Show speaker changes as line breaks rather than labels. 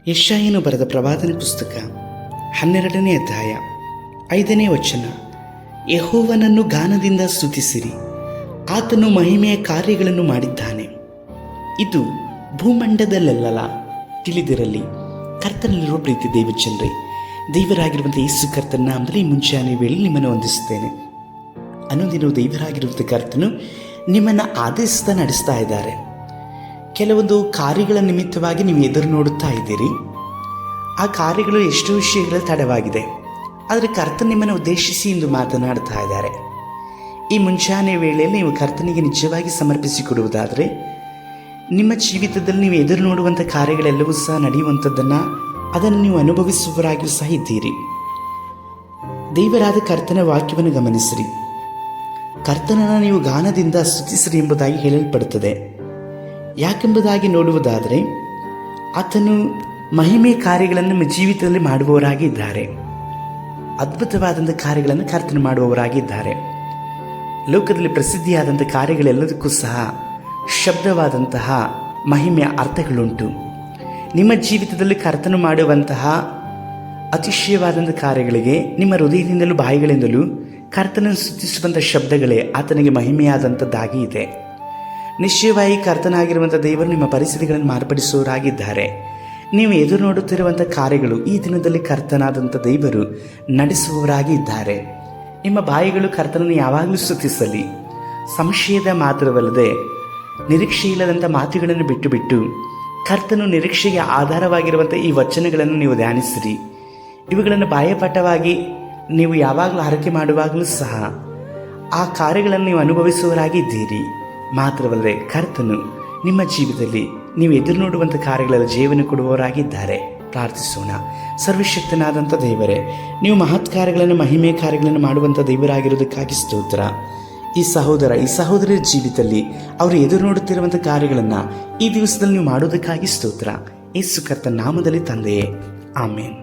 ಯೆಶಾಯನು ಬರೆದ ಪ್ರವಾದನೆ ಪುಸ್ತಕ 12ನೇ ಅಧ್ಯಾಯ 5ನೇ ವಚನ. ಯೆಹೋವನನ್ನು ಗಾನದಿಂದ ಸ್ತುತಿಸಿರಿ, ಆತನು ಮಹಿಮೆಯ ಕಾರ್ಯಗಳನ್ನು ಮಾಡಿದ್ದಾನೆ. ಇದು ಭೂಮಂಡದಲ್ಲೆಲ್ಲ ತಿಳಿದಿರಲಿ. ಕರ್ತನಲ್ಲಿರುವ ಪ್ರೀತಿ ದೇವಜನರೇ, ದೇವರಾಗಿರುವಂಥ ಯೇಸು ಕರ್ತನ ನಾಮದಲ್ಲಿ ಮುಂಜಾನೆ ವೇಳೆ ನಿಮ್ಮನ್ನು ವಂದಿಸುತ್ತೇನೆ. ಅನುದಿನವೂ ದೇವರಾಗಿರುವಂಥ ಕರ್ತನು ನಿಮ್ಮನ್ನು ಆದೇಶದ ನಡೆಸ್ತಾ ಇದ್ದಾರೆ. ಕೆಲವೊಂದು ಕಾರ್ಯಗಳ ನಿಮಿತ್ತವಾಗಿ ನೀವು ಎದುರು ನೋಡುತ್ತಾ ಇದ್ದೀರಿ. ಆ ಕಾರ್ಯಗಳು ಎಷ್ಟೋ ವಿಷಯಗಳ ತಡವಾಗಿದೆ, ಆದರೆ ಕರ್ತನ ನಿಮ್ಮನ್ನು ಉದ್ದೇಶಿಸಿ ಇಂದು ಮಾತನಾಡ್ತಾ ಇದ್ದಾರೆ. ಈ ಮುಂಜಾನೆ ವೇಳೆಯಲ್ಲಿ ನೀವು ಕರ್ತನಿಗೆ ನಿಜವಾಗಿ ಸಮರ್ಪಿಸಿಕೊಡುವುದಾದರೆ ನಿಮ್ಮ ಜೀವಿತದಲ್ಲಿ ನೀವು ಎದುರು ನೋಡುವಂಥ ಕಾರ್ಯಗಳೆಲ್ಲವೂ ಸಹ ನಡೆಯುವಂಥದ್ದನ್ನು ಅದನ್ನು ನೀವು ಅನುಭವಿಸುವವರಾಗಿಯೂ ಸಹ ಇದ್ದೀರಿ. ದೇವರಾದ ಕರ್ತನ ವಾಕ್ಯವನ್ನು ಗಮನಿಸಿರಿ. ಕರ್ತನನ್ನು ನೀವು ಗಾನದಿಂದ ಸ್ತುತಿಸಿರಿ ಎಂಬುದಾಗಿ ಹೇಳಲ್ಪಡುತ್ತದೆ. ಯಾಕೆಂಬುದಾಗಿ ನೋಡುವುದಾದರೆ ಆತನು ಮಹಿಮೆ ಕಾರ್ಯಗಳನ್ನು ನಿಮ್ಮ ಜೀವಿತದಲ್ಲಿ ಮಾಡುವವರಾಗಿ ಇದ್ದಾರೆ. ಅದ್ಭುತವಾದಂಥ ಕಾರ್ಯಗಳನ್ನು ಕರ್ತನ ಮಾಡುವವರಾಗಿದ್ದಾರೆ. ಲೋಕದಲ್ಲಿ ಪ್ರಸಿದ್ಧಿಯಾದಂಥ ಕಾರ್ಯಗಳೆಲ್ಲದಕ್ಕೂ ಸಹ ಶಬ್ದವಾದಂತಹ ಮಹಿಮೆಯ ಅರ್ಥಗಳುಂಟು. ನಿಮ್ಮ ಜೀವಿತದಲ್ಲಿ ಕರ್ತನು ಮಾಡುವಂತಹ ಅತಿಶಯವಾದಂಥ ಕಾರ್ಯಗಳಿಗೆ ನಿಮ್ಮ ಹೃದಯದಿಂದಲೂ ಬಾಯಿಗಳಿಂದಲೂ ಕರ್ತನನ್ನು ಸ್ತುತಿಸುವಂಥ ಶಬ್ದಗಳೇ ಆತನಿಗೆ ಮಹಿಮೆಯಾದಂಥದ್ದಾಗಿ ಇದೆ. ನಿಶ್ಚಯವಾಗಿ ಕರ್ತನಾಗಿರುವಂಥ ದೇವರು ನಿಮ್ಮ ಪರಿಸ್ಥಿತಿಗಳನ್ನು ಮಾರ್ಪಡಿಸುವವರಾಗಿದ್ದಾರೆ. ನೀವು ಎದುರು ನೋಡುತ್ತಿರುವಂಥ ಕಾರ್ಯಗಳು ಈ ದಿನದಲ್ಲಿ ಕರ್ತನಾದಂಥ ದೇವರು ನಡೆಸುವವರಾಗಿ ಇದ್ದಾರೆ. ನಿಮ್ಮ ಬಾಯಿಗಳು ಕರ್ತನನ್ನು ಯಾವಾಗಲೂ ಸ್ತುತಿಸಲಿ. ಸಂಶಯದ ಮಾತ್ರವಲ್ಲದೆ ನಿರೀಕ್ಷೆಯಿಲ್ಲದಂಥ ಮಾತುಗಳನ್ನು ಬಿಟ್ಟು ಕರ್ತನು ನಿರೀಕ್ಷೆಗೆ ಆಧಾರವಾಗಿರುವಂಥ ಈ ವಚನಗಳನ್ನು ನೀವು ಧ್ಯಾನಿಸಿರಿ. ಇವುಗಳನ್ನು ಬಾಯಪಟ್ಟವಾಗಿ ನೀವು ಯಾವಾಗಲೂ ಹರಕೆ ಮಾಡುವಾಗಲೂ ಸಹ ಆ ಕಾರ್ಯಗಳನ್ನು ನೀವು ಅನುಭವಿಸುವವರಾಗಿದ್ದೀರಿ. ಮಾತ್ರವಲ್ಲದೆ ಕರ್ತನು ನಿಮ್ಮ ಜೀವಿತದಲ್ಲಿ ನೀವು ಎದುರು ನೋಡುವಂಥ ಕಾರ್ಯಗಳೆಲ್ಲ ಜೀವನ ಕೊಡುವವರಾಗಿದ್ದಾರೆ. ಪ್ರಾರ್ಥಿಸೋಣ. ಸರ್ವಶಕ್ತನಾದಂಥ ದೇವರೇ, ನೀವು ಮಹತ್ ಕಾರ್ಯಗಳನ್ನು ಮಹಿಮೆ ಕಾರ್ಯಗಳನ್ನು ಮಾಡುವಂಥ ದೇವರಾಗಿರೋದಕ್ಕಾಗಿ ಸ್ತೋತ್ರ. ಈ ಸಹೋದರರ ಜೀವಿತದಲ್ಲಿ ಅವರು ಎದುರು ನೋಡುತ್ತಿರುವಂಥ ಕಾರ್ಯಗಳನ್ನು ಈ ದಿವಸದಲ್ಲಿ ನೀವು ಮಾಡೋದಕ್ಕಾಗಿ ಸ್ತೋತ್ರ. ಯೇಸು ಕರ್ತನ ನಾಮದಲ್ಲಿ ತಂದೆಯೇ, ಆಮೇನ್.